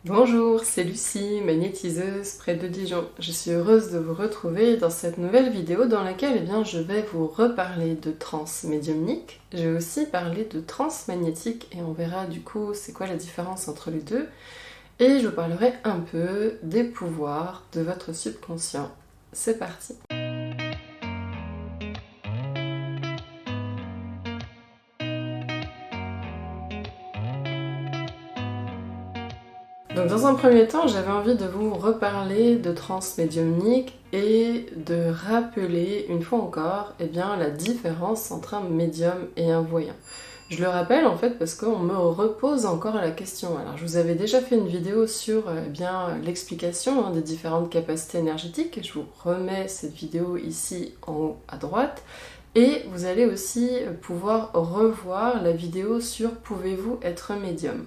Bonjour, c'est Lucie, magnétiseuse près de Dijon. Je suis heureuse de vous retrouver dans cette nouvelle vidéo dans laquelle je vais vous reparler de trans médiumnique. Je vais aussi parler de trans magnétique et on verra du coup c'est quoi la différence entre les deux. Et je vous parlerai un peu des pouvoirs de votre subconscient. C'est parti! Donc dans un premier temps, j'avais envie de vous reparler de trans médiumnique et de rappeler une fois encore la différence entre un médium et un voyant. Je le rappelle en fait parce qu'on me repose encore la question. Alors je vous avais déjà fait une vidéo sur l'explication des différentes capacités énergétiques. Je vous remets cette vidéo ici en haut à droite. Et vous allez aussi pouvoir revoir la vidéo sur Pouvez-vous être médium ?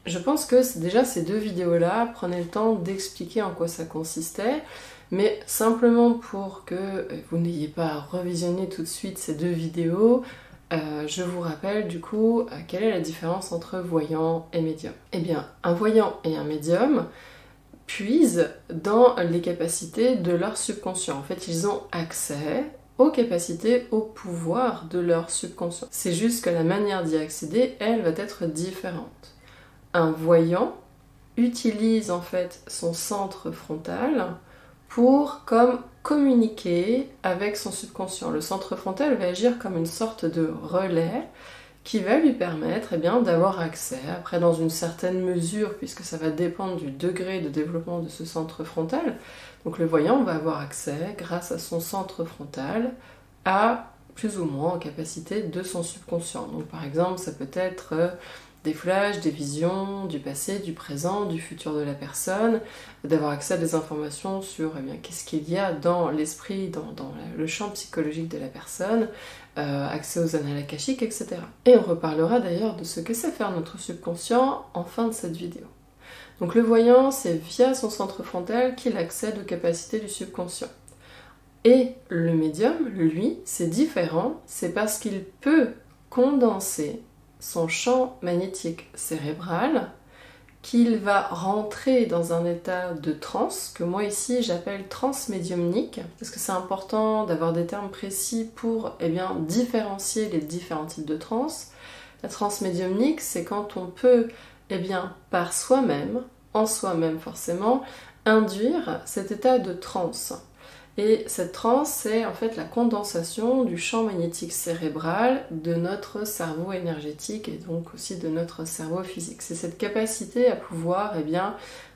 Je pense que déjà ces deux vidéos-là, prenez le temps d'expliquer en quoi ça consistait, mais simplement pour que vous n'ayez pas à revisionner tout de suite ces deux vidéos, je vous rappelle du coup quelle est la différence entre voyant et médium. Eh bien, un voyant et un médium puisent dans les capacités de leur subconscient. En fait, ils ont accès aux capacités, au pouvoir de leur subconscient. C'est juste que la manière d'y accéder, elle, va être différente. Un voyant utilise en fait son centre frontal pour communiquer avec son subconscient. Le centre frontal va agir comme une sorte de relais qui va lui permettre d'avoir accès, après dans une certaine mesure, puisque ça va dépendre du degré de développement de ce centre frontal. Donc le voyant va avoir accès, grâce à son centre frontal, à plus ou moins en capacité de son subconscient. Donc par exemple, ça peut être des flashs, des visions, du passé, du présent, du futur de la personne, d'avoir accès à des informations sur qu'est-ce qu'il y a dans l'esprit, dans le champ psychologique de la personne, accès aux annales akashiques, etc. Et on reparlera d'ailleurs de ce que sait faire notre subconscient en fin de cette vidéo. Donc le voyant, c'est via son centre frontal qu'il accède aux capacités du subconscient. Et le médium, lui, c'est différent, c'est parce qu'il peut condenser son champ magnétique cérébral, qu'il va rentrer dans un état de transe, que moi ici j'appelle transe médiumnique, parce que c'est important d'avoir des termes précis pour différencier les différents types de transe. La transe médiumnique, c'est quand on peut, par soi-même, en soi-même forcément, induire cet état de transe. Et cette transe, c'est en fait la condensation du champ magnétique cérébral de notre cerveau énergétique et donc aussi de notre cerveau physique. C'est cette capacité à pouvoir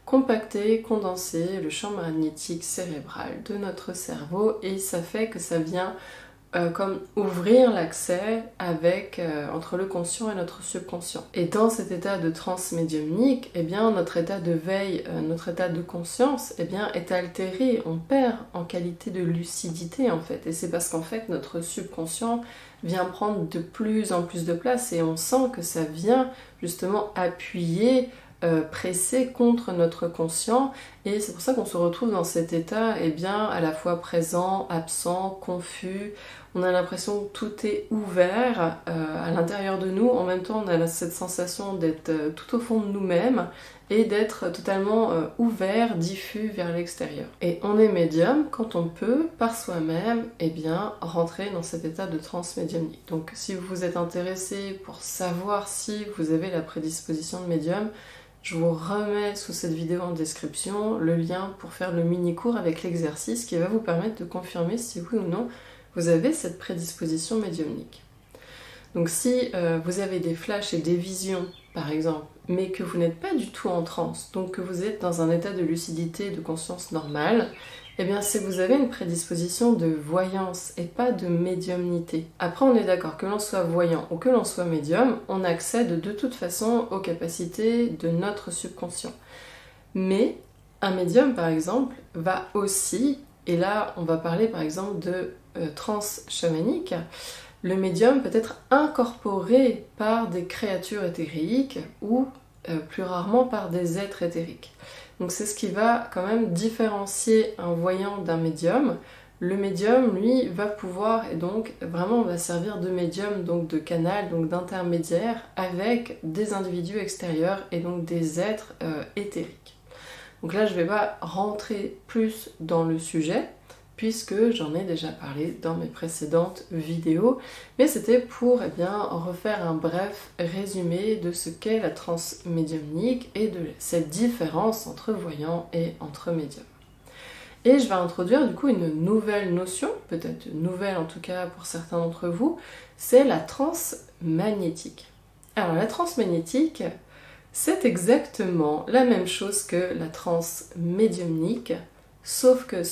compacter, condenser le champ magnétique cérébral de notre cerveau, et ça fait que ça vient comme ouvrir l'accès entre le conscient et notre subconscient. Et dans cet état de transe médiumnique, notre état de veille, notre état de conscience est altéré, on perd en qualité de lucidité en fait. Et c'est parce qu'en fait notre subconscient vient prendre de plus en plus de place et on sent que ça vient justement appuyer, presser contre notre conscient, et c'est pour ça qu'on se retrouve dans cet état à la fois présent, absent, confus. On a l'impression que tout est ouvert à l'intérieur de nous, en même temps on a cette sensation d'être tout au fond de nous-mêmes et d'être totalement ouvert, diffus vers l'extérieur. Et on est médium quand on peut, par soi-même, rentrer dans cet état de transe médiumnique. Donc si vous vous êtes intéressé pour savoir si vous avez la prédisposition de médium, je vous remets sous cette vidéo en description le lien pour faire le mini-cours avec l'exercice qui va vous permettre de confirmer si oui ou non vous avez cette prédisposition médiumnique. Donc si vous avez des flashs et des visions, par exemple, mais que vous n'êtes pas du tout en transe, donc que vous êtes dans un état de lucidité, de conscience normale, c'est que vous avez une prédisposition de voyance et pas de médiumnité. Après, on est d'accord, que l'on soit voyant ou que l'on soit médium, on accède de toute façon aux capacités de notre subconscient. Mais un médium, par exemple, va aussi, et là on va parler par exemple de transe chamanique, le médium peut être incorporé par des créatures éthériques ou plus rarement par des êtres éthériques. Donc c'est ce qui va quand même différencier un voyant d'un médium. le médium, lui, va pouvoir, et donc vraiment va servir de médium, donc de canal, donc d'intermédiaire avec des individus extérieurs et donc des êtres éthériques. Donc là, je ne vais pas rentrer plus dans le sujet, puisque j'en ai déjà parlé dans mes précédentes vidéos, mais c'était pour refaire un bref résumé de ce qu'est la transe médiumnique et de cette différence entre voyant et entre médium. Et je vais introduire du coup une nouvelle notion, peut-être nouvelle en tout cas pour certains d'entre vous, c'est la transe magnétique. Alors la transe magnétique, c'est exactement la même chose que la transe médiumnique, sauf que,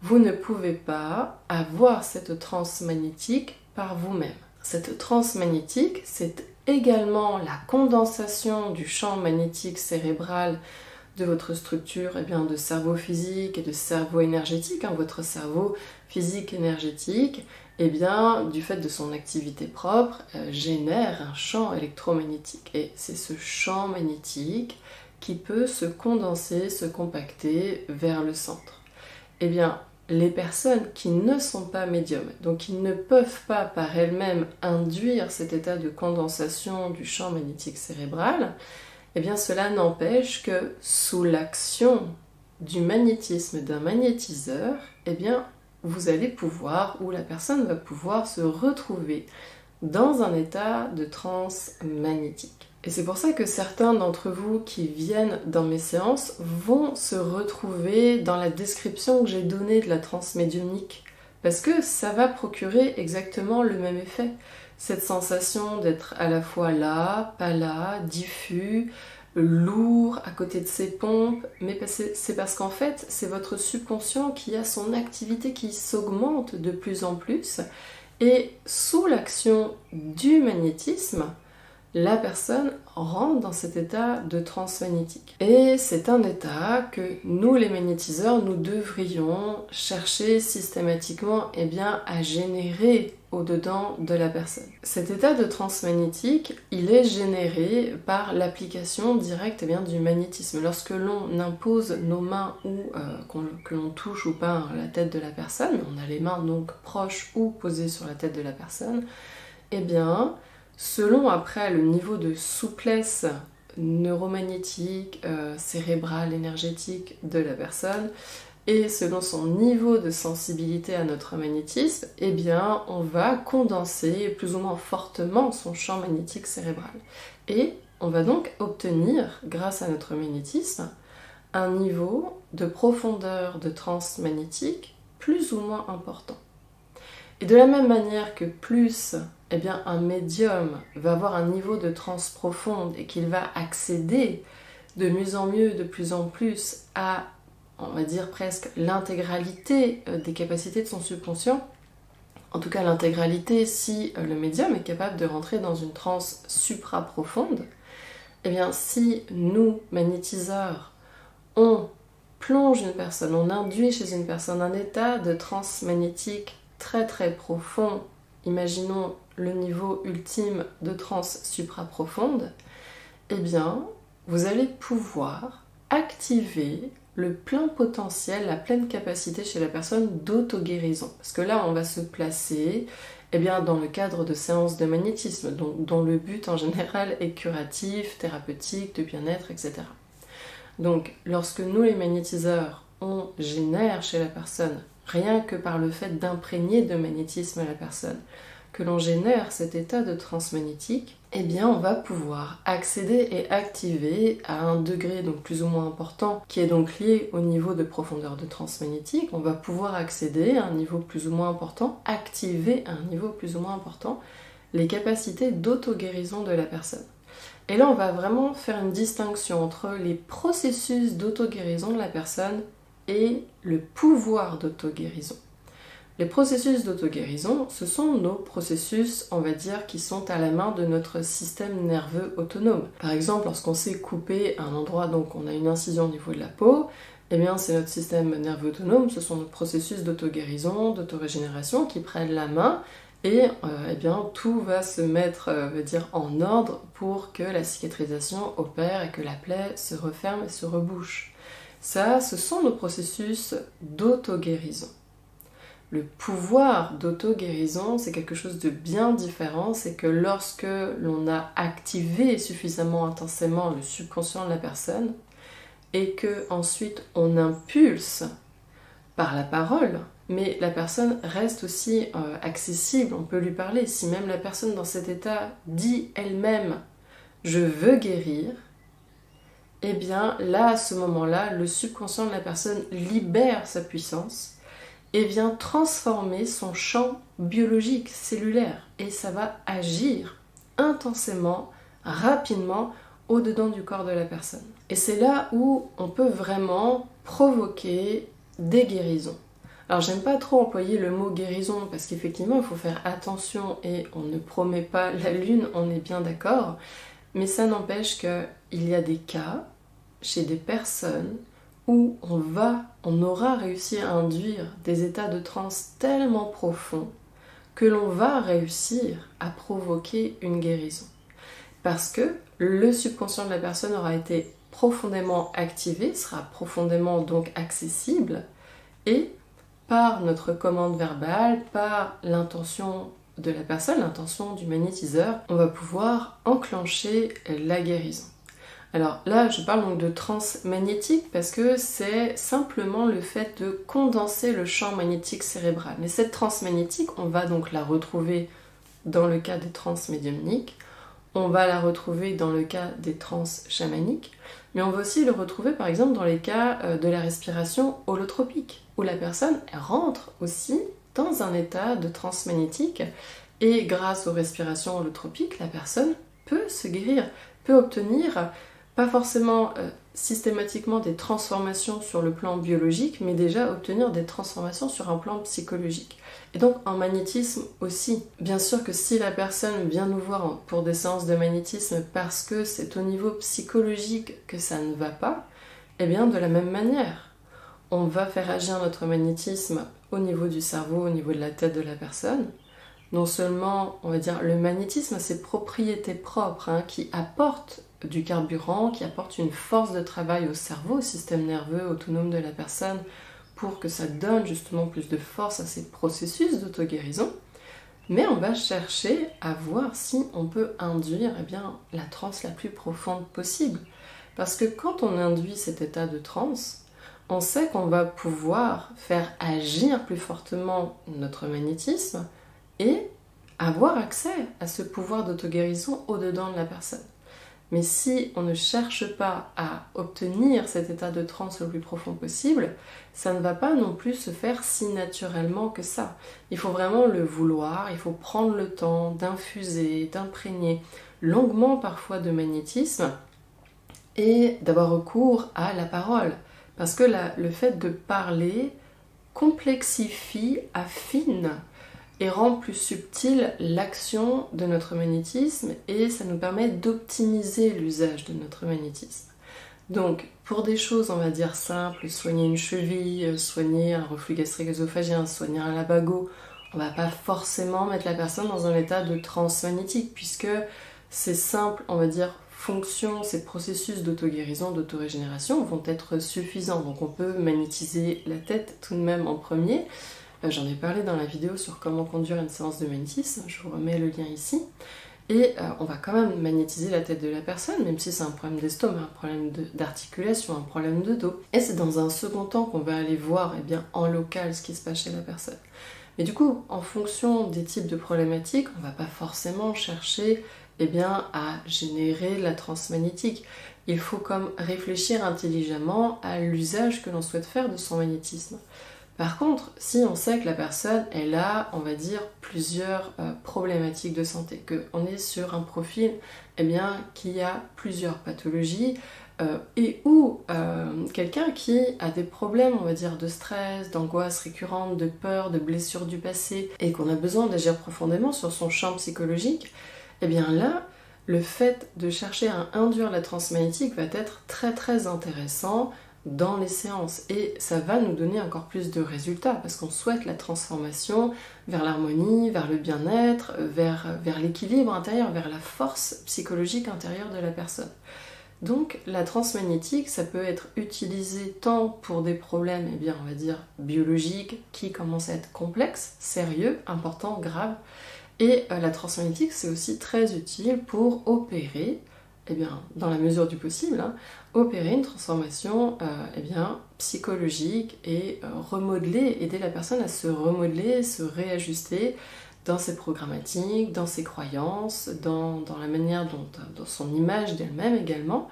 vous ne pouvez pas avoir cette transe magnétique par vous-même. Cette transe magnétique, c'est également la condensation du champ magnétique cérébral de votre structure de cerveau physique et de cerveau énergétique, votre cerveau physique énergétique, du fait de son activité propre, génère un champ électromagnétique. Et c'est ce champ magnétique qui peut se condenser, se compacter vers le centre. Les personnes qui ne sont pas médiums, donc qui ne peuvent pas par elles-mêmes induire cet état de condensation du champ magnétique cérébral, cela n'empêche que sous l'action du magnétisme d'un magnétiseur, vous allez pouvoir, ou la personne va pouvoir se retrouver dans un état de transe magnétique. Et c'est pour ça que certains d'entre vous qui viennent dans mes séances vont se retrouver dans la description que j'ai donnée de la transe médiumnique, parce que ça va procurer exactement le même effet. Cette sensation d'être à la fois là, pas là, diffus, lourd, à côté de ses pompes, mais c'est parce qu'en fait, c'est votre subconscient qui a son activité qui s'augmente de plus en plus, et sous l'action du magnétisme, la personne rentre dans cet état de transe magnétique. Et c'est un état que nous, les magnétiseurs, nous devrions chercher systématiquement à générer au-dedans de la personne. Cet état de transe magnétique, il est généré par l'application directe du magnétisme. Lorsque l'on impose nos mains ou que l'on touche ou pas la tête de la personne, on a les mains donc proches ou posées sur la tête de la personne, selon après le niveau de souplesse neuromagnétique, cérébrale, énergétique de la personne, et selon son niveau de sensibilité à notre magnétisme, on va condenser plus ou moins fortement son champ magnétique cérébral. Et on va donc obtenir, grâce à notre magnétisme, un niveau de profondeur de transe magnétique plus ou moins important. Et de la même manière que plus un médium va avoir un niveau de transe profonde et qu'il va accéder de mieux en mieux, de plus en plus à, on va dire presque l'intégralité des capacités de son subconscient, en tout cas l'intégralité si le médium est capable de rentrer dans une transe supra-profonde, si nous, magnétiseurs, on plonge une personne, on induit chez une personne un état de transe magnétique très très profond, imaginons le niveau ultime de transe supra-profonde, vous allez pouvoir activer le plein potentiel, la pleine capacité chez la personne d'auto-guérison. Parce que là, on va se placer dans le cadre de séances de magnétisme, dont le but en général est curatif, thérapeutique, de bien-être, etc. Donc, lorsque nous, les magnétiseurs, on génère chez la personne, rien que par le fait d'imprégner de magnétisme à la personne, que l'on génère cet état de transe magnétique, on va pouvoir accéder et activer à un degré donc plus ou moins important, qui est donc lié au niveau de profondeur de transe magnétique. On va pouvoir accéder à un niveau plus ou moins important, activer à un niveau plus ou moins important les capacités d'auto-guérison de la personne. Et là, on va vraiment faire une distinction entre les processus d'auto-guérison de la personne et le pouvoir d'auto-guérison. Les processus d'auto-guérison, ce sont nos processus, on va dire, qui sont à la main de notre système nerveux autonome. Par exemple, lorsqu'on s'est coupé à un endroit, donc on a une incision au niveau de la peau, c'est notre système nerveux autonome, ce sont nos processus d'auto-guérison, d'auto-régénération qui prennent la main et tout va se mettre en ordre pour que la cicatrisation opère et que la plaie se referme et se rebouche. Ça, ce sont nos processus d'auto-guérison. Le pouvoir d'auto-guérison, c'est quelque chose de bien différent, c'est que lorsque l'on a activé suffisamment intensément le subconscient de la personne, et que ensuite on impulse par la parole, mais la personne reste aussi accessible, on peut lui parler. Si même la personne dans cet état dit elle-même « je veux guérir », eh bien là, à ce moment-là, le subconscient de la personne libère sa puissance et vient transformer son champ biologique, cellulaire, et ça va agir intensément, rapidement, au-dedans du corps de la personne. Et c'est là où on peut vraiment provoquer des guérisons. Alors j'aime pas trop employer le mot guérison parce qu'effectivement il faut faire attention et on ne promet pas la lune, on est bien d'accord, mais ça n'empêche qu'il y a des cas chez des personnes où on aura réussi à induire des états de transe tellement profonds que l'on va réussir à provoquer une guérison. Parce que le subconscient de la personne aura été profondément activé, sera profondément donc accessible, et par notre commande verbale, par l'intention de la personne, l'intention du magnétiseur, on va pouvoir enclencher la guérison. Alors là, je parle donc de transe magnétique parce que c'est simplement le fait de condenser le champ magnétique cérébral. Mais cette transe magnétique, on va donc la retrouver dans le cas des transes médiumniques, on va la retrouver dans le cas des transes chamaniques, mais on va aussi le retrouver par exemple dans les cas de la respiration holotropique, où la personne rentre aussi dans un état de transe magnétique et grâce aux respirations holotropiques, la personne peut se guérir, peut obtenir pas forcément systématiquement des transformations sur le plan biologique, mais déjà obtenir des transformations sur un plan psychologique. Et donc en magnétisme aussi. Bien sûr que si la personne vient nous voir pour des séances de magnétisme parce que c'est au niveau psychologique que ça ne va pas, eh bien de la même manière, on va faire agir notre magnétisme au niveau du cerveau, au niveau de la tête de la personne. Non seulement, on va dire, le magnétisme a ses propriétés propres qui apportent du carburant, qui apporte une force de travail au cerveau, au système nerveux autonome de la personne, pour que ça donne justement plus de force à ces processus d'auto-guérison, mais on va chercher à voir si on peut induire la transe la plus profonde possible. Parce que quand on induit cet état de transe, on sait qu'on va pouvoir faire agir plus fortement notre magnétisme et avoir accès à ce pouvoir d'auto-guérison au-dedans de la personne. Mais si on ne cherche pas à obtenir cet état de transe le plus profond possible, ça ne va pas non plus se faire si naturellement que ça. Il faut vraiment le vouloir, il faut prendre le temps d'infuser, d'imprégner longuement parfois de magnétisme et d'avoir recours à la parole. Parce que le fait de parler complexifie, affine et rend plus subtile l'action de notre magnétisme et ça nous permet d'optimiser l'usage de notre magnétisme. Donc, pour des choses, on va dire simples, soigner une cheville, soigner un reflux gastrique œsophagien, soigner un labago, on va pas forcément mettre la personne dans un état de transe magnétique puisque ces simples, on va dire, fonctions, ces processus d'auto-guérison, d'auto-régénération vont être suffisants. Donc on peut magnétiser la tête tout de même en premier. J'en ai parlé dans la vidéo sur comment conduire une séance de magnétisme, je vous remets le lien ici. Et on va quand même magnétiser la tête de la personne, même si c'est un problème d'estomac, un problème d'articulation, un problème de dos. Et c'est dans un second temps qu'on va aller voir en local ce qui se passe chez la personne. Mais du coup, en fonction des types de problématiques, on ne va pas forcément chercher à générer la transe magnétique. Il faut comme réfléchir intelligemment à l'usage que l'on souhaite faire de son magnétisme. Par contre, si on sait que la personne, elle a, on va dire, plusieurs problématiques de santé, qu'on est sur un profil qui a plusieurs pathologies, ou quelqu'un qui a des problèmes, on va dire, de stress, d'angoisse récurrente, de peur, de blessures du passé, et qu'on a besoin d'agir profondément sur son champ psychologique, là, le fait de chercher à induire la transe magnétique va être très très intéressant dans les séances et ça va nous donner encore plus de résultats parce qu'on souhaite la transformation vers l'harmonie, vers le bien-être, vers l'équilibre intérieur, vers la force psychologique intérieure de la personne. Donc la transe magnétique, ça peut être utilisé tant pour des problèmes, on va dire, biologiques, qui commencent à être complexes, sérieux, importants, graves, et la transe magnétique, c'est aussi très utile pour opérer, dans la mesure du possible, opérer une transformation psychologique et remodeler, aider la personne à se remodeler, se réajuster dans ses programmatiques, dans ses croyances, dans la manière dans son image d'elle-même également.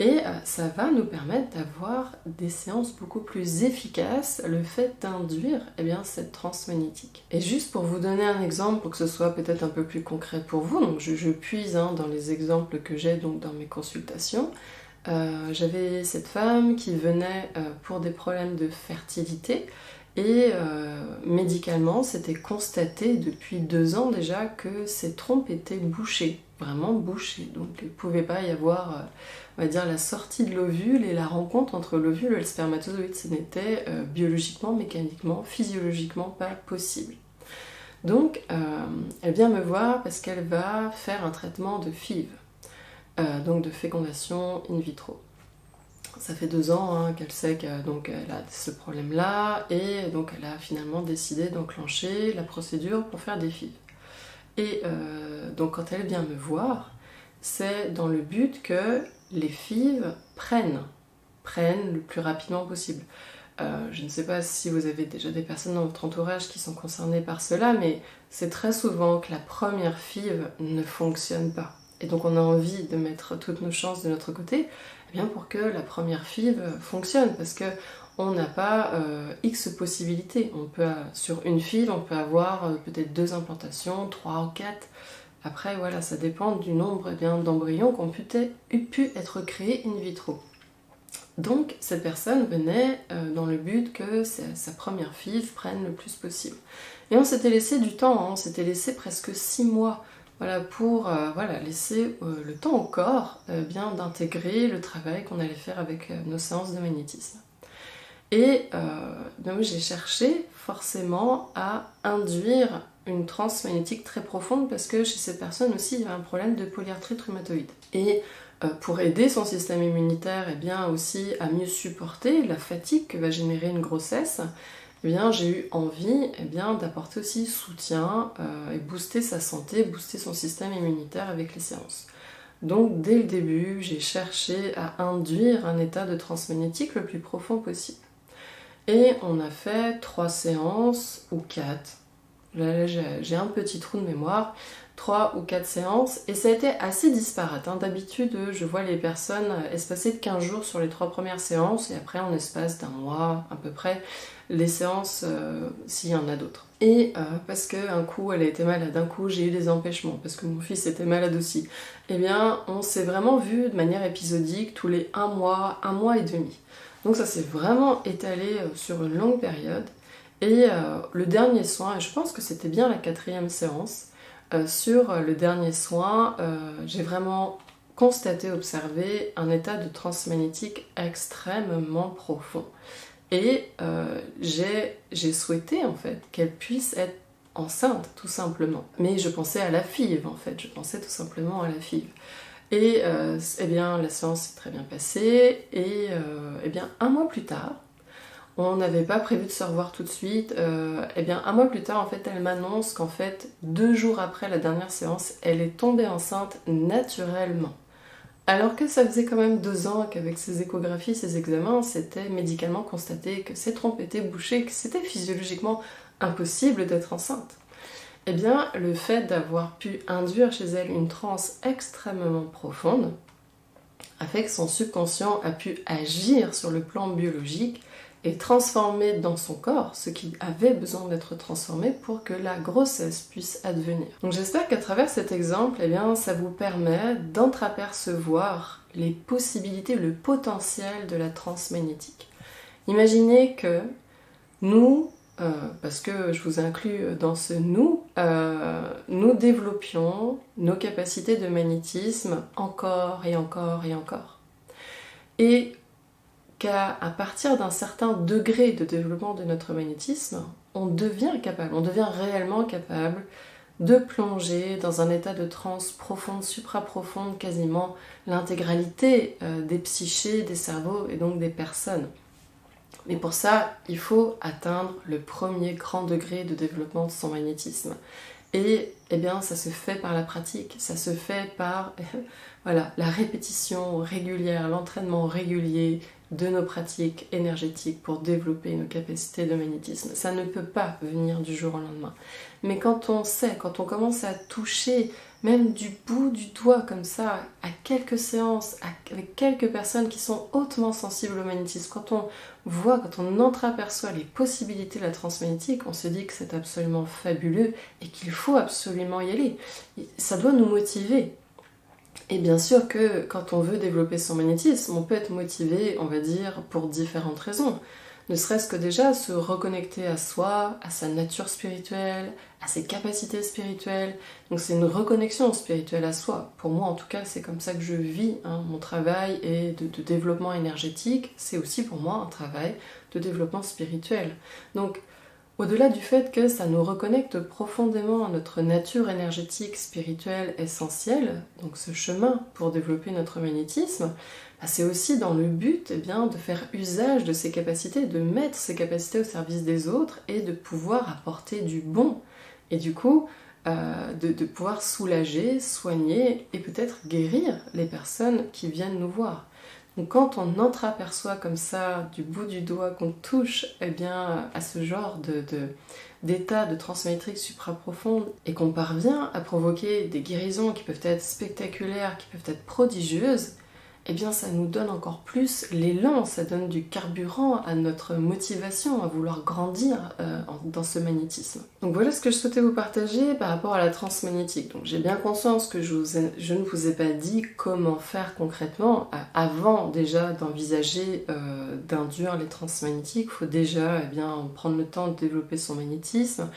Et ça va nous permettre d'avoir des séances beaucoup plus efficaces, le fait d'induire cette transe magnétique. Et juste pour vous donner un exemple, pour que ce soit peut-être un peu plus concret pour vous, donc je puise dans les exemples que j'ai donc dans mes consultations. J'avais cette femme qui venait pour des problèmes de fertilité, et médicalement, c'était constaté depuis 2 ans déjà que ses trompes étaient bouchées, vraiment bouchées. Donc il ne pouvait pas y avoir, on va dire, la sortie de l'ovule et la rencontre entre l'ovule et le spermatozoïde. Ce n'était biologiquement, mécaniquement, physiologiquement pas possible. Donc elle vient me voir parce qu'elle va faire un traitement de FIV, donc de fécondation in vitro. Ça fait 2 ans qu'elle sait qu'elle a ce problème-là, et donc elle a finalement décidé d'enclencher la procédure pour faire des FIV. Et donc quand elle vient me voir, c'est dans le but que les FIV prennent le plus rapidement possible. Je ne sais pas si vous avez déjà des personnes dans votre entourage qui sont concernées par cela, mais c'est très souvent que la première FIV ne fonctionne pas. Et donc on a envie de mettre toutes nos chances de notre côté pour que la première FIV fonctionne, parce que on n'a pas X possibilités. Sur une FIV, on peut avoir peut-être 2 implantations, 3 ou 4. Après, voilà, ça dépend du nombre d'embryons qui ont pu être créés in vitro. Donc, cette personne venait dans le but que sa première FIV prenne le plus possible. Et on s'était laissé du temps, on s'était laissé presque 6 mois. Voilà, pour laisser le temps au corps d'intégrer le travail qu'on allait faire avec nos séances de magnétisme. Et donc j'ai cherché forcément à induire une transe magnétique très profonde, parce que chez ces personnes aussi il y avait un problème de polyarthrite rhumatoïde. Et pour aider son système immunitaire aussi à mieux supporter la fatigue que va générer une grossesse, j'ai eu envie d'apporter aussi soutien et booster sa santé, booster son système immunitaire avec les séances. Donc dès le début, j'ai cherché à induire un état de transe magnétique le plus profond possible. Et on a fait 3 séances ou 4. Là, j'ai un petit trou de mémoire. 3 ou 4 séances, et ça a été assez disparate. D'habitude, je vois les personnes espacer de 15 jours sur les 3 premières séances, et après, en espace d'1 mois à peu près, les séances, s'il y en a d'autres. Et parce qu'un coup, elle a été malade, un coup, j'ai eu des empêchements, parce que mon fils était malade aussi, on s'est vraiment vu de manière épisodique tous les 1 mois et demi. Donc ça s'est vraiment étalé sur une longue période. Et le dernier soin, et je pense que c'était bien la 4e séance, sur le dernier soin, j'ai vraiment constaté, observé un état de transe magnétique extrêmement profond. Et j'ai souhaité en fait qu'elle puisse être enceinte, tout simplement. Mais je pensais à la FIV en fait, je pensais tout simplement à la FIV. Et la séance s'est très bien passée, et 1 mois plus tard, on n'avait pas prévu de se revoir tout de suite. 1 mois plus tard, en fait, elle m'annonce qu'en fait, 2 jours après la dernière séance, elle est tombée enceinte naturellement. Alors que ça faisait quand même 2 ans qu'avec ses échographies, ses examens, c'était médicalement constaté que ses trompes étaient bouchées, que c'était physiologiquement impossible d'être enceinte. Le fait d'avoir pu induire chez elle une transe extrêmement profonde a fait que son subconscient a pu agir sur le plan biologique et transformer dans son corps ce qui avait besoin d'être transformé pour que la grossesse puisse advenir. Donc j'espère qu'à travers cet exemple, ça vous permet d'entreapercevoir les possibilités, le potentiel de la transe magnétique. Imaginez que nous, parce que je vous inclus dans ce nous développions nos capacités de magnétisme encore et encore et encore. Et qu'à partir d'un certain degré de développement de notre magnétisme, on devient réellement capable de plonger dans un état de transe profonde, supra-profonde, quasiment l'intégralité des psychés, des cerveaux et donc des personnes. Mais pour ça, il faut atteindre le premier grand degré de développement de son magnétisme. Et eh bien, ça se fait par la pratique, ça se fait par voilà, la répétition régulière, l'entraînement régulier de nos pratiques énergétiques pour développer nos capacités de magnétisme. Ça ne peut pas venir du jour au lendemain. Mais quand on sait, quand on commence à toucher même du bout du doigt comme ça, à quelques séances, avec quelques personnes qui sont hautement sensibles au magnétisme, quand on voit, quand on entreaperçoit les possibilités de la transmagnétique, on se dit que c'est absolument fabuleux et qu'il faut absolument y aller. Ça doit nous motiver. Et bien sûr que quand on veut développer son magnétisme, on peut être motivé, on va dire, pour différentes raisons. Ne serait-ce que déjà se reconnecter à soi, à sa nature spirituelle, à ses capacités spirituelles. Donc c'est une reconnexion spirituelle à soi. Pour moi en tout cas, c'est comme ça que je vis mon travail et de développement énergétique. C'est aussi pour moi un travail de développement spirituel. Donc au-delà du fait que ça nous reconnecte profondément à notre nature énergétique, spirituelle, essentielle, donc ce chemin pour développer notre magnétisme, c'est aussi dans le but de faire usage de ces capacités, de mettre ces capacités au service des autres et de pouvoir apporter du bon. Et du coup, de pouvoir soulager, soigner et peut-être guérir les personnes qui viennent nous voir. Donc quand on entreaperçoit comme ça, du bout du doigt, qu'on touche à ce genre d'état de transmétrique supraprofonde et qu'on parvient à provoquer des guérisons qui peuvent être spectaculaires, qui peuvent être prodigieuses, ça nous donne encore plus l'élan, ça donne du carburant à notre motivation à vouloir grandir dans ce magnétisme. Donc voilà ce que je souhaitais vous partager par rapport à la transmagnétique. Donc j'ai bien conscience que je ne vous ai pas dit comment faire concrètement avant déjà d'envisager d'induire les transmagnétiques. Il faut déjà prendre le temps de développer son magnétisme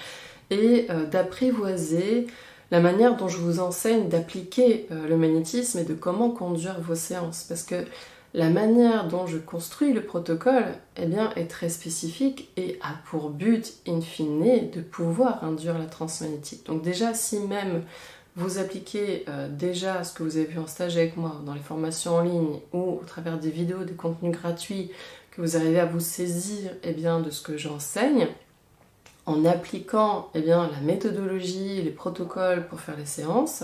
et d'apprivoiser la manière dont je vous enseigne d'appliquer le magnétisme et de comment conduire vos séances. Parce que la manière dont je construis le protocole est très spécifique et a pour but, in fine, de pouvoir induire la transmagnétique. Donc déjà, si même vous appliquez déjà ce que vous avez vu en stage avec moi, dans les formations en ligne ou au travers des vidéos, des contenus gratuits, que vous arrivez à vous saisir de ce que j'enseigne, en appliquant la méthodologie, les protocoles pour faire les séances,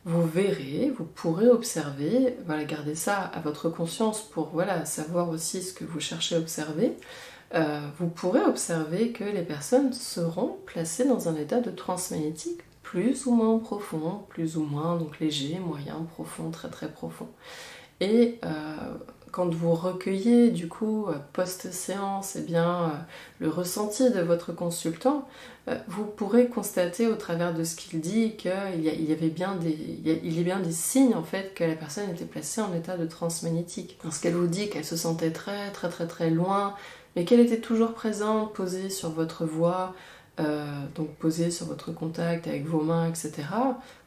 vous verrez, vous pourrez observer, gardez ça à votre conscience pour savoir aussi ce que vous cherchez à observer, vous pourrez observer que les personnes seront placées dans un état de transmagnétique plus ou moins profond, plus ou moins donc léger, moyen, profond, très très profond. Et quand vous recueillez du coup post-séance le ressenti de votre consultant, vous pourrez constater au travers de ce qu'il dit qu'il y a bien des signes en fait que la personne était placée en état de transmagnétique. Parce qu'elle vous dit qu'elle se sentait très très très très loin, mais qu'elle était toujours présente, posée sur votre voix, donc posée sur votre contact avec vos mains, etc.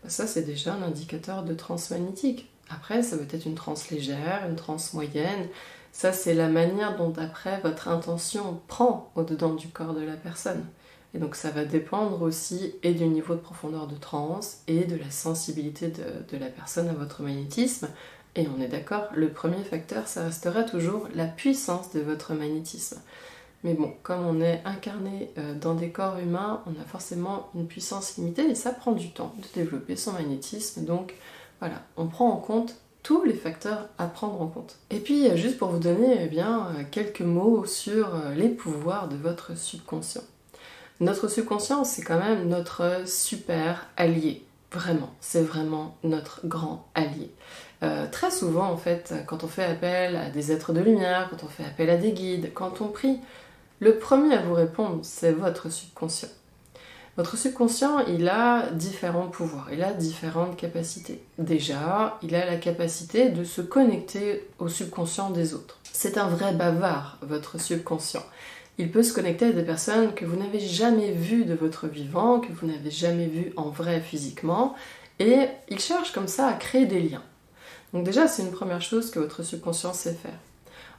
Ça c'est déjà un indicateur de transmagnétique. Après, ça peut être une transe légère, une transe moyenne. Ça, c'est la manière dont après votre intention prend au-dedans du corps de la personne. Et donc ça va dépendre aussi et du niveau de profondeur de transe et de la sensibilité de la personne à votre magnétisme. Et on est d'accord, le premier facteur, ça restera toujours la puissance de votre magnétisme. Mais bon, comme on est incarné dans des corps humains, on a forcément une puissance limitée et ça prend du temps de développer son magnétisme. Donc voilà, on prend en compte tous les facteurs à prendre en compte. Et puis, juste pour vous donner quelques mots sur les pouvoirs de votre subconscient. Notre subconscient, c'est quand même notre super allié. Vraiment, c'est vraiment notre grand allié. Très souvent, en fait, quand on fait appel à des êtres de lumière, quand on fait appel à des guides, quand on prie, le premier à vous répondre, c'est votre subconscient. Votre subconscient, il a différents pouvoirs, il a différentes capacités. Déjà, il a la capacité de se connecter au subconscient des autres. C'est un vrai bavard, votre subconscient. Il peut se connecter à des personnes que vous n'avez jamais vues de votre vivant, que vous n'avez jamais vues en vrai physiquement, et il cherche comme ça à créer des liens. Donc déjà, c'est une première chose que votre subconscient sait faire.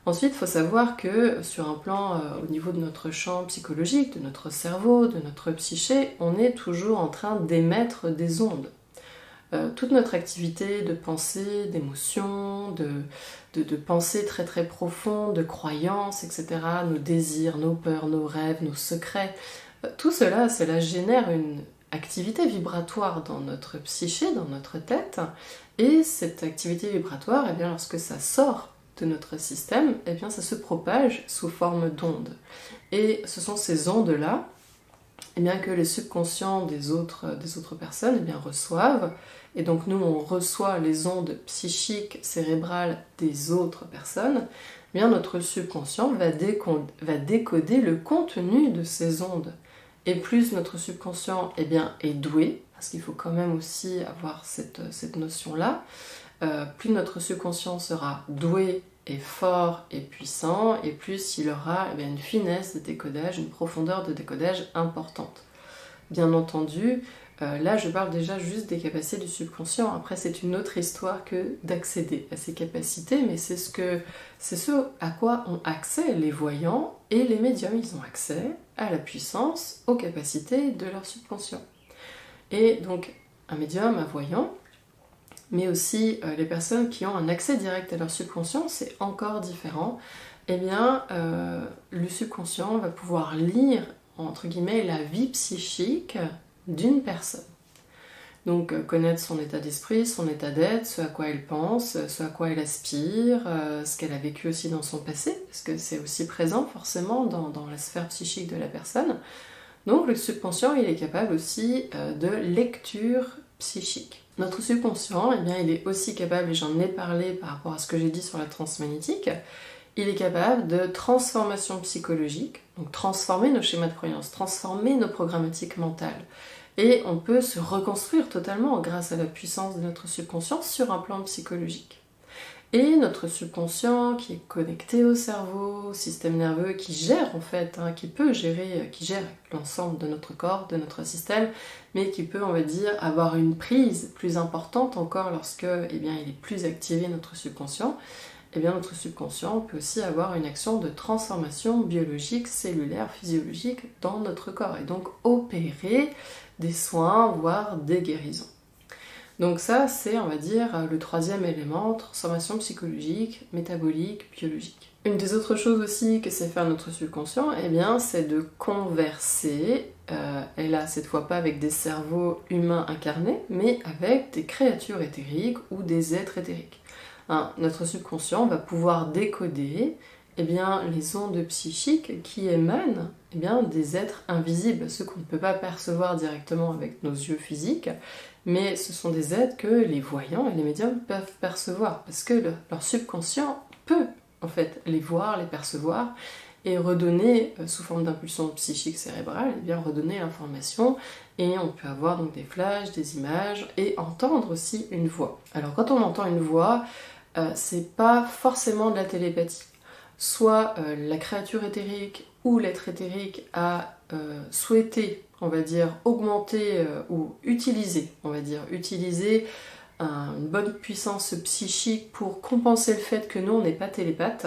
Ensuite, il faut savoir que sur un plan au niveau de notre champ psychologique, de notre cerveau, de notre psyché, on est toujours en train d'émettre des ondes. Toute notre activité de pensée, d'émotion, de pensée très très profonde, de croyances, etc., nos désirs, nos peurs, nos rêves, nos secrets, tout cela, cela génère une activité vibratoire dans notre psyché, dans notre tête, et cette activité vibratoire, eh bien, lorsque ça sort de notre système, eh bien, ça se propage sous forme d'ondes. Et ce sont ces ondes-là eh bien, que les subconscients des autres personnes eh bien, reçoivent. Et donc nous, on reçoit les ondes psychiques, cérébrales des autres personnes. Eh bien, notre subconscient va décoder le contenu de ces ondes. Et plus notre subconscient eh bien, est doué, parce qu'il faut quand même aussi avoir cette notion-là, plus notre subconscient sera doué et fort et puissant, et plus il aura eh bien, une finesse de décodage, une profondeur de décodage importante. Bien entendu, là je parle déjà juste des capacités du subconscient, après c'est une autre histoire que d'accéder à ces capacités, mais c'est ce à quoi ont accès les voyants et les médiums, ils ont accès à la puissance, aux capacités de leur subconscient. Et donc un médium, un voyant, mais aussi les personnes qui ont un accès direct à leur subconscient, c'est encore différent. Eh bien, le subconscient va pouvoir lire, entre guillemets, la vie psychique d'une personne. Donc, connaître son état d'esprit, son état d'être, ce à quoi elle pense, ce à quoi elle aspire, ce qu'elle a vécu aussi dans son passé, parce que c'est aussi présent forcément dans la sphère psychique de la personne. Donc, le subconscient, il est capable aussi de lecture psychique. Notre subconscient, eh bien, il est aussi capable, et j'en ai parlé par rapport à ce que j'ai dit sur la transmagnétique, il est capable de transformation psychologique, donc transformer nos schémas de croyance, transformer nos programmatiques mentales. Et on peut se reconstruire totalement grâce à la puissance de notre subconscient sur un plan psychologique. Et notre subconscient qui est connecté au cerveau, au système nerveux, qui gère en fait, qui peut gérer, qui gère l'ensemble de notre corps, de notre système, mais qui peut, on va dire, avoir une prise plus importante encore lorsque, eh bien, il est plus activé notre subconscient. Eh bien, notre subconscient peut aussi avoir une action de transformation biologique, cellulaire, physiologique dans notre corps, et donc opérer des soins, voire des guérisons. Donc ça, c'est, on va dire, le troisième élément, transformation psychologique, métabolique, biologique. Une des autres choses aussi que sait faire notre subconscient, eh bien, c'est de converser, et là, cette fois pas avec des cerveaux humains incarnés, mais avec des créatures éthériques ou des êtres éthériques. Notre subconscient va pouvoir décoder eh bien, les ondes psychiques qui émanent eh bien, des êtres invisibles, ceux qu'on ne peut pas percevoir directement avec nos yeux physiques, mais ce sont des êtres que les voyants et les médiums peuvent percevoir, parce que leur subconscient peut en fait les voir, les percevoir, et redonner, sous forme d'impulsion psychique cérébrale, eh bien redonner l'information, et on peut avoir donc des flashs, des images, et entendre aussi une voix. Alors quand on entend une voix, c'est pas forcément de la télépathie. Soit la créature éthérique ou l'être éthérique a souhaité, on va dire, augmenter ou utiliser, une bonne puissance psychique pour compenser le fait que nous, on n'est pas télépathe.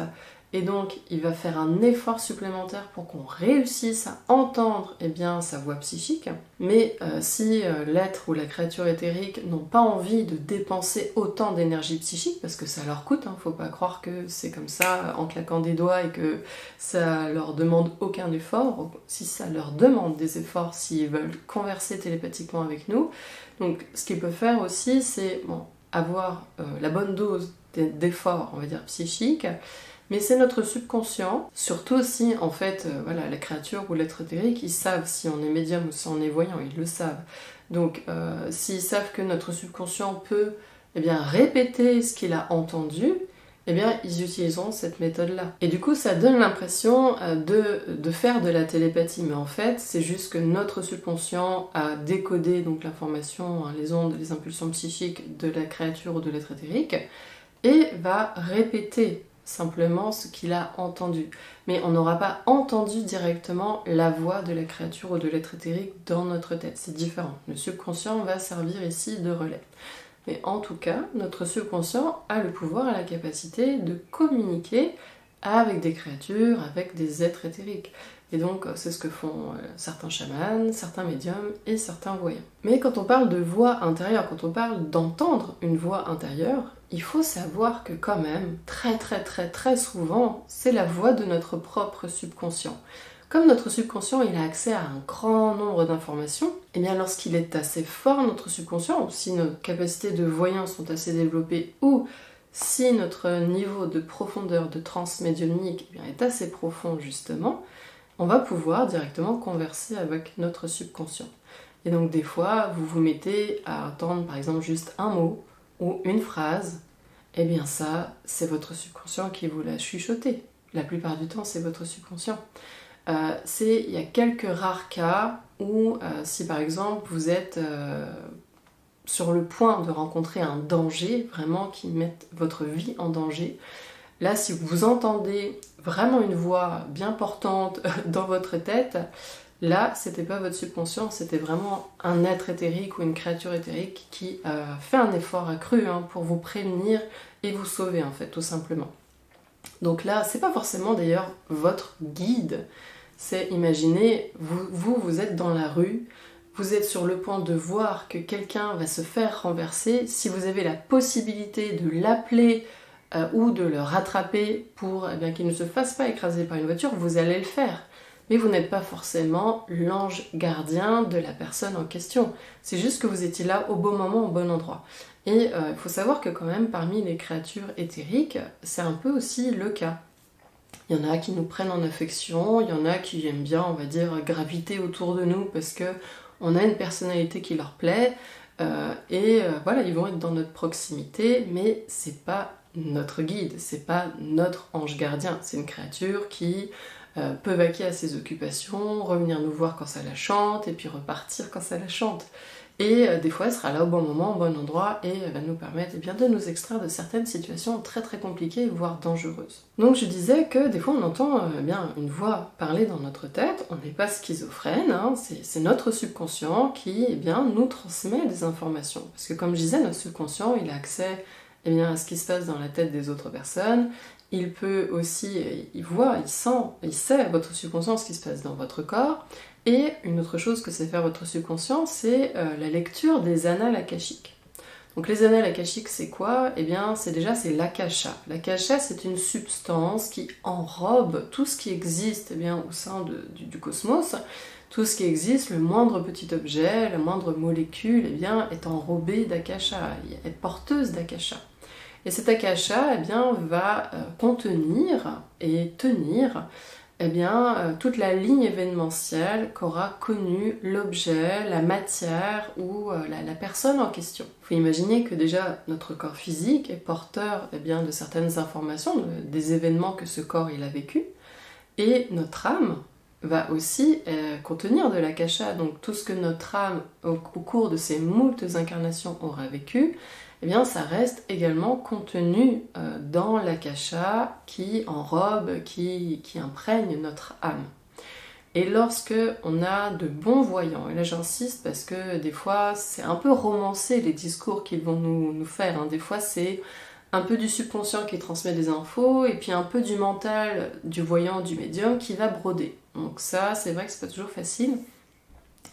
Et donc, il va faire un effort supplémentaire pour qu'on réussisse à entendre eh bien, sa voix psychique. Mais si l'être ou la créature éthérique n'ont pas envie de dépenser autant d'énergie psychique, parce que ça leur coûte, faut pas croire que c'est comme ça en claquant des doigts et que ça leur demande aucun effort. Si ça leur demande des efforts, s'ils veulent converser télépathiquement avec nous, donc ce qu'ils peuvent faire aussi, c'est avoir la bonne dose d'efforts, on va dire, psychiques. Mais c'est notre subconscient, surtout si en fait la créature ou l'être éthérique, ils savent si on est médium ou si on est voyant, ils le savent. Donc s'ils savent que notre subconscient peut eh bien, répéter ce qu'il a entendu, eh bien ils utiliseront cette méthode-là. Et du coup ça donne l'impression de faire de la télépathie, mais en fait c'est juste que notre subconscient a décodé donc l'information, les ondes, les impulsions psychiques de la créature ou de l'être éthérique, et va répéter simplement ce qu'il a entendu. Mais on n'aura pas entendu directement la voix de la créature ou de l'être éthérique dans notre tête. C'est différent. Le subconscient va servir ici de relais. Mais en tout cas, notre subconscient a le pouvoir et la capacité de communiquer avec des créatures, avec des êtres éthériques. Et donc c'est ce que font certains chamans, certains médiums et certains voyants. Mais quand on parle de voix intérieure, quand on parle d'entendre une voix intérieure, il faut savoir que quand même, très souvent, c'est la voix de notre propre subconscient. Comme notre subconscient il a accès à un grand nombre d'informations, et bien lorsqu'il est assez fort, notre subconscient, ou si nos capacités de voyance sont assez développées, ou si notre niveau de profondeur de transe médiumnique est assez profond justement, on va pouvoir directement converser avec notre subconscient. Et donc des fois, vous vous mettez à entendre par exemple juste un mot ou une phrase, et bien ça, c'est votre subconscient qui vous l'a chuchoté. La plupart du temps, c'est votre subconscient. Il y a quelques rares cas où, si par exemple vous êtes sur le point de rencontrer un danger, vraiment qui met votre vie en danger, là si vous entendez vraiment une voix bien portante dans votre tête, là c'était pas votre subconscient, c'était vraiment un être éthérique ou une créature éthérique qui fait un effort accru pour vous prévenir et vous sauver en fait, tout simplement. Donc là, c'est pas forcément d'ailleurs votre guide, c'est imaginez, vous êtes dans la rue, vous êtes sur le point de voir que quelqu'un va se faire renverser, si vous avez la possibilité de l'appeler ou de le rattraper pour qu'il ne se fasse pas écraser par une voiture, vous allez le faire. Mais vous n'êtes pas forcément l'ange gardien de la personne en question. C'est juste que vous étiez là au bon moment, au bon endroit. Et il faut savoir que quand même, parmi les créatures éthériques, c'est un peu aussi le cas. Il y en a qui nous prennent en affection, il y en a qui aiment bien, on va dire, graviter autour de nous parce que on a une personnalité qui leur plaît, voilà, ils vont être dans notre proximité, mais c'est pas notre guide, c'est pas notre ange gardien, c'est une créature qui peut vaquer à ses occupations, revenir nous voir quand ça la chante, et puis repartir quand ça la chante. Et des fois, elle sera là au bon moment, au bon endroit, et elle va nous permettre de nous extraire de certaines situations très compliquées, voire dangereuses. Donc je disais que des fois on entend une voix parler dans notre tête, on n'est pas schizophrène, c'est notre subconscient qui nous transmet des informations. Parce que comme je disais, notre subconscient, il a accès à ce qui se passe dans la tête des autres personnes, il peut aussi, il voit, il sent, il sait, votre subconscient, ce qui se passe dans votre corps. Et une autre chose que sait faire votre subconscient, c'est la lecture des annales akashiques. Donc les annales akashiques, c'est quoi ? C'est l'akasha. L'akasha, c'est une substance qui enrobe tout ce qui existe au sein du cosmos. Tout ce qui existe, le moindre petit objet, la moindre molécule, est enrobée d'akasha, est porteuse d'akasha. Et cet akasha va contenir et tenir toute la ligne événementielle qu'aura connue l'objet, la matière ou la personne en question. Il faut imaginer que déjà notre corps physique est porteur de certaines informations, des événements que ce corps il a vécu, et notre âme va aussi contenir de l'akasha. Donc tout ce que notre âme, au cours de ces moultes incarnations, aura vécu, ça reste également contenu dans l'akasha qui enrobe, qui imprègne notre âme. Et lorsque on a de bons voyants, et là j'insiste parce que des fois c'est un peu romancé les discours qu'ils vont nous faire, des fois c'est un peu du subconscient qui transmet des infos, et puis un peu du mental du voyant, du médium qui va broder. Donc ça, c'est vrai que c'est pas toujours facile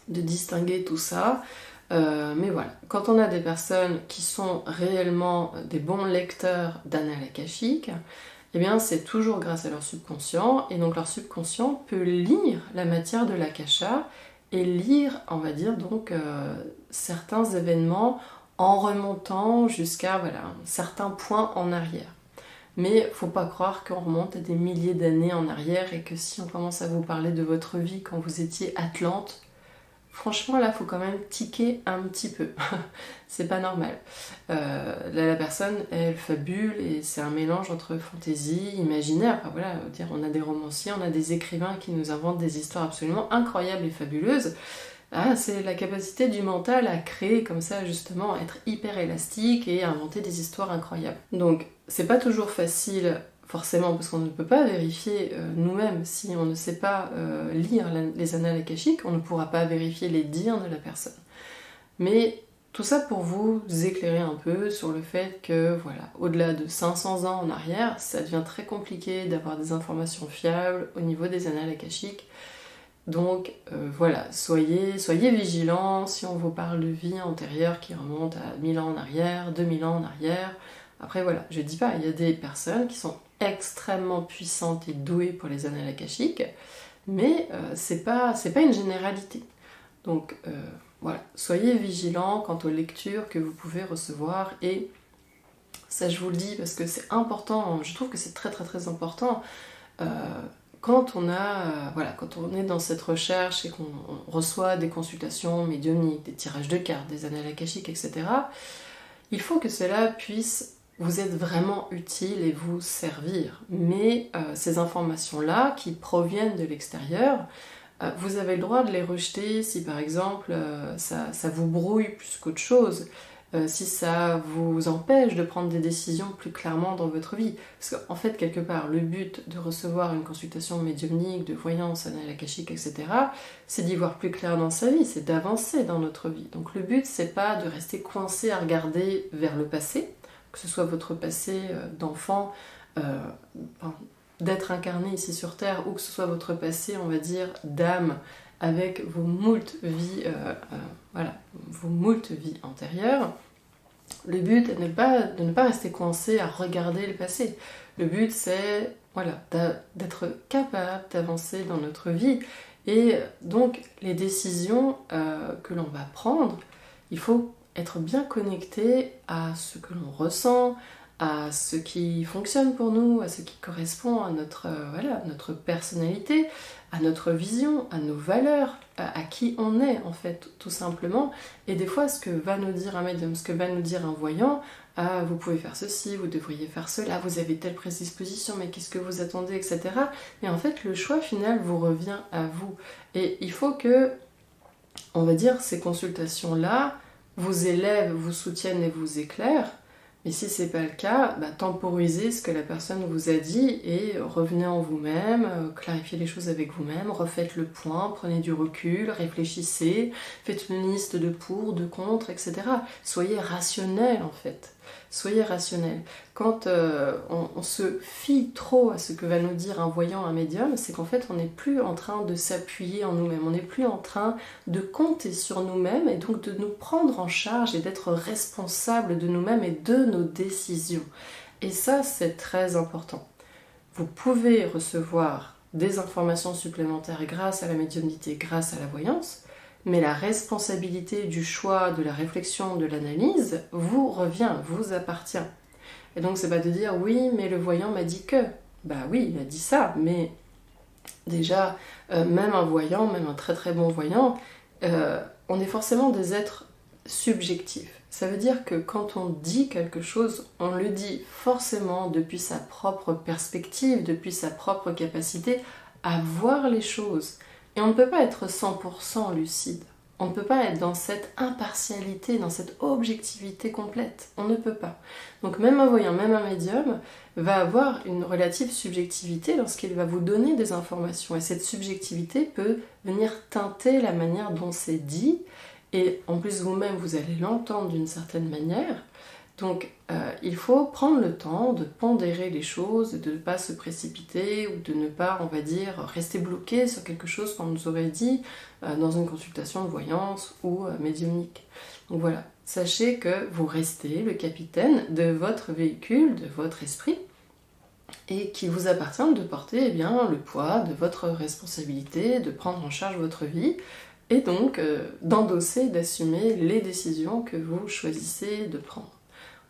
de distinguer tout ça. Mais voilà, quand on a des personnes qui sont réellement des bons lecteurs d'annales akashiques, c'est toujours grâce à leur subconscient, et donc leur subconscient peut lire la matière de l'akasha et lire, on va dire, certains événements en remontant jusqu'à un certain point en arrière. Mais faut pas croire qu'on remonte à des milliers d'années en arrière et que si on commence à vous parler de votre vie quand vous étiez Atlante, franchement, là, faut quand même tiquer un petit peu. C'est pas normal. Là, la personne, elle fabule et c'est un mélange entre fantaisie, imaginaire. Enfin, voilà, on a des romanciers, on a des écrivains qui nous inventent des histoires absolument incroyables et fabuleuses. Ah, c'est la capacité du mental à créer comme ça, justement, être hyper élastique et inventer des histoires incroyables. Donc, c'est pas toujours facile forcément, parce qu'on ne peut pas vérifier nous-mêmes. Si on ne sait pas lire les annales akashiques, on ne pourra pas vérifier les dires de la personne. Mais Tout ça pour vous éclairer un peu sur le fait que, voilà, au-delà de 500 ans en arrière, ça devient très compliqué d'avoir des informations fiables au niveau des annales akashiques. Donc voilà, soyez vigilants si on vous parle de vie antérieure qui remonte à 1000 ans en arrière, 2000 ans en arrière. Après voilà, je dis pas, il y a des personnes qui sont extrêmement puissantes et douées pour les annales akashiques, mais c'est pas une généralité. Donc voilà, soyez vigilants quant aux lectures que vous pouvez recevoir, et ça je vous le dis parce que c'est important, je trouve que c'est très très très important. Quand on est dans cette recherche et qu'on reçoit des consultations médiumniques, des tirages de cartes, des annales akashiques, etc., il faut que cela puisse vous être vraiment utile et vous servir. Mais ces informations-là, qui proviennent de l'extérieur, vous avez le droit de les rejeter si par exemple ça vous brouille plus qu'autre chose. Si ça vous empêche de prendre des décisions plus clairement dans votre vie. Parce qu'en fait, quelque part, le but de recevoir une consultation médiumnique, de voyance, annales akashique, etc., c'est d'y voir plus clair dans sa vie, c'est d'avancer dans notre vie. Donc le but, c'est pas de rester coincé à regarder vers le passé, que ce soit votre passé d'enfant, d'être incarné ici sur Terre, ou que ce soit votre passé, on va dire, d'âme, avec vos moult vies, vos moult vies antérieures. Le but est de ne pas rester coincé à regarder le passé. Le but c'est d'être capable d'avancer dans notre vie. Et donc les décisions que l'on va prendre, il faut être bien connecté à ce que l'on ressent, à ce qui fonctionne pour nous, à ce qui correspond à notre personnalité, à notre vision, à nos valeurs, à qui on est en fait, tout simplement. Et des fois, ce que va nous dire un médium, ce que va nous dire un voyant, vous pouvez faire ceci, vous devriez faire cela, vous avez telle prédisposition, mais qu'est-ce que vous attendez, etc. Mais en fait, le choix final vous revient à vous. Et il faut que, on va dire, ces consultations-là vous élèvent, vous soutiennent et vous éclairent. Mais si c'est pas le cas, temporisez ce que la personne vous a dit et revenez en vous-même, clarifiez les choses avec vous-même, refaites le point, prenez du recul, réfléchissez, faites une liste de pour, de contre, etc. Soyez rationnel en fait. Soyez rationnel. Quand on se fie trop à ce que va nous dire un voyant, un médium, c'est qu'en fait on n'est plus en train de s'appuyer en nous-mêmes, on n'est plus en train de compter sur nous-mêmes et donc de nous prendre en charge et d'être responsable de nous-mêmes et de nos décisions. Et ça, c'est très important. Vous pouvez recevoir des informations supplémentaires grâce à la médiumnité, grâce à la voyance, mais la responsabilité du choix, de la réflexion, de l'analyse vous revient, vous appartient. Et donc c'est pas de dire oui, mais le voyant m'a dit que. Bah oui, il a dit ça, mais déjà, même un voyant, même un très très bon voyant, on est forcément des êtres subjectifs. Ça veut dire que quand on dit quelque chose, on le dit forcément depuis sa propre perspective, depuis sa propre capacité à voir les choses. Et on ne peut pas être 100% lucide. On ne peut pas être dans cette impartialité, dans cette objectivité complète. On ne peut pas. Donc même un voyant, même un médium va avoir une relative subjectivité lorsqu'il va vous donner des informations. Et cette subjectivité peut venir teinter la manière dont c'est dit. Et en plus vous-même, vous allez l'entendre d'une certaine manière. Donc il faut prendre le temps de pondérer les choses, de ne pas se précipiter ou de ne pas, on va dire, rester bloqué sur quelque chose qu'on nous aurait dit dans une consultation de voyance ou médiumnique. Donc voilà, sachez que vous restez le capitaine de votre véhicule, de votre esprit, et qu'il vous appartient de porter le poids de votre responsabilité, de prendre en charge votre vie, et donc d'endosser, d'assumer les décisions que vous choisissez de prendre.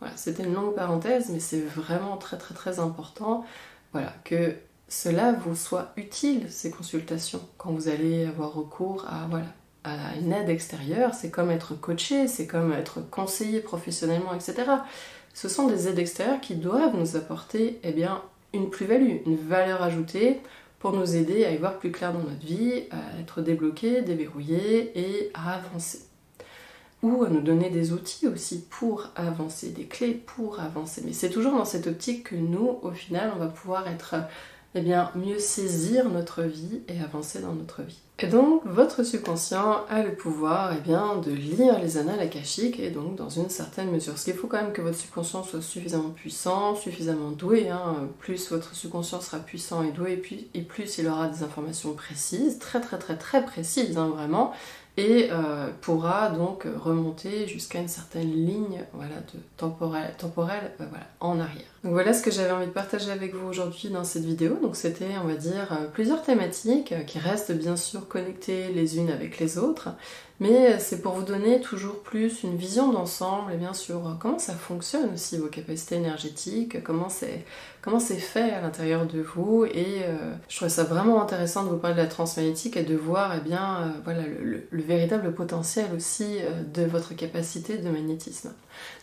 Voilà, c'était une longue parenthèse, mais c'est vraiment très très très important que cela vous soit utile, ces consultations. Quand vous allez avoir recours à une aide extérieure, c'est comme être coaché, c'est comme être conseillé professionnellement, etc. Ce sont des aides extérieures qui doivent nous apporter une plus-value, une valeur ajoutée pour nous aider à y voir plus clair dans notre vie, à être débloqué, déverrouillé et à avancer. Ou à nous donner des outils aussi pour avancer, des clés pour avancer. Mais c'est toujours dans cette optique que nous, au final, on va pouvoir être, mieux saisir notre vie et avancer dans notre vie. Et donc, votre subconscient a le pouvoir de lire les annales akashiques et donc dans une certaine mesure. Ce qu'il faut quand même que votre subconscient soit suffisamment puissant, suffisamment doué. Plus votre subconscient sera puissant et doué, et plus il aura des informations précises, très précises, vraiment, et pourra donc remonter jusqu'à une certaine ligne temporelle en arrière. Donc voilà ce que j'avais envie de partager avec vous aujourd'hui dans cette vidéo. Donc c'était, on va dire, plusieurs thématiques qui restent bien sûr connectées les unes avec les autres, mais c'est pour vous donner toujours plus une vision d'ensemble et bien sûr comment ça fonctionne aussi vos capacités énergétiques, comment c'est fait à l'intérieur de vous, et je trouve ça vraiment intéressant de vous parler de la transmagnétique et de voir le véritable potentiel aussi de votre capacité de magnétisme.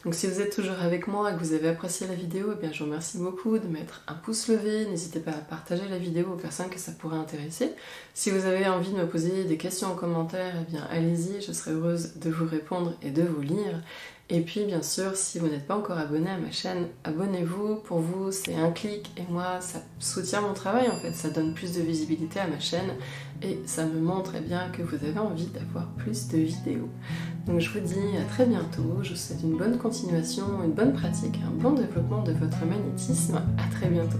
Donc si vous êtes toujours avec moi et que vous avez apprécié la vidéo, je vous remercie beaucoup de mettre un pouce levé, n'hésitez pas à partager la vidéo aux personnes que ça pourrait intéresser. Si vous avez envie de me poser des questions en commentaire, allez-y, je serai heureuse de vous répondre et de vous lire. Et puis bien sûr, si vous n'êtes pas encore abonné à ma chaîne, abonnez-vous. Pour vous, c'est un clic et moi, ça soutient mon travail en fait. Ça donne plus de visibilité à ma chaîne et ça me montre que vous avez envie d'avoir plus de vidéos. Donc je vous dis à très bientôt. Je vous souhaite une bonne continuation, une bonne pratique, un bon développement de votre magnétisme. À très bientôt.